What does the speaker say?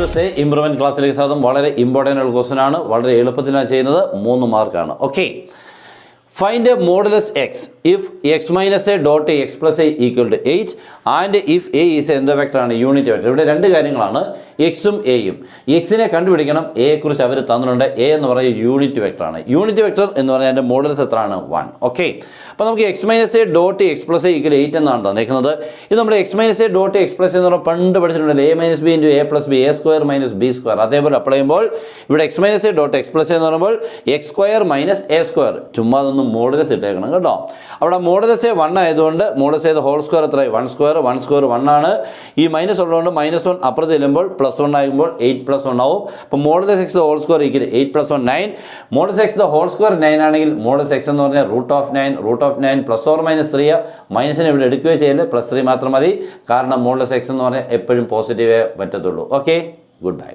Models improvement ക്ലാസ്സിലേക്ക് സ്വാഗതം. വളരെ ഇമ്പോർട്ടൻ്റ് ആയിട്ടുള്ള ക്വസ്റ്റൻ ആണ്. വളരെ എളുപ്പത്തിലാണ് ചെയ്യുന്നത്. 3 മാർക്കാണ്. Okay, find modulus x if x minus a dot x plus a equal to 8 and if a is എന്ത് വെക്ടറാണ്? Unit vector. ഇവിടെ രണ്ട് കാര്യങ്ങളാണ്, എക്സും എയും. എക്സിനെ കണ്ടുപിടിക്കണം. എയെക്കുറിച്ച് അവർ തന്നിട്ടുണ്ട്. എ എന്ന് പറയുന്നത് യൂണിറ്റ് വെക്ടറാണ്. യൂണിറ്റ് വെക്ടർ എന്ന് പറഞ്ഞാൽ അതിൻ്റെ മോഡൽസ് എത്രയാണ്? 1. ഓക്കെ, അപ്പോൾ നമുക്ക് X minus a dot x plus a equal 8 എന്നാണ് തന്നിരിക്കുന്നത്. ഇത് നമ്മുടെ X minus a dot x plus എന്ന് പറഞ്ഞാൽ പണ്ട് പഠിച്ചിട്ടുണ്ട്. A minus B into A plus B, A square minus B square. അതേപോലെ അപ്ലൈ ചെയ്യുമ്പോൾ ഇവിടെ X minus a dot x plus എന്ന് പറയുമ്പോൾ X square minus A square. ചുമ്മാ അതൊന്നും മോഡൽസ് ഇട്ടേക്കണം കേട്ടോ. അവിടെ മോഡൽസ് 1 ആയതുകൊണ്ട് മോഡൽസ് ചെയ്ത ഹോൾ സ്ക്വയർ എത്രയായി? 1 സ്ക്വയർ 1 ആണ്. ഈ മൈനസ് ഉള്ളതുകൊണ്ട് -1 അപ്പുറത്ത് ചെല്ലുമ്പോൾ +1 ആകുമ്പോൾ 8 + 1 ആവും. അപ്പോൾ modulus x whole square equal 8 + 1 9. Modulus x whole square 9 ആണെങ്കിൽ മോഡൽസ് എക്സ് എന്ന് പറഞ്ഞാൽ √9 ±3. മൈനസിനെ ഇവിടെ എടുക്കുകയോ ചെയ്യല്ലേ, +3 മാത്രം മതി. കാരണം മോഡൽസ് എക്സ് എന്ന് പറഞ്ഞാൽ എപ്പോഴും പോസിറ്റീവേ പറ്റത്തുള്ളൂ. Okay, good bye.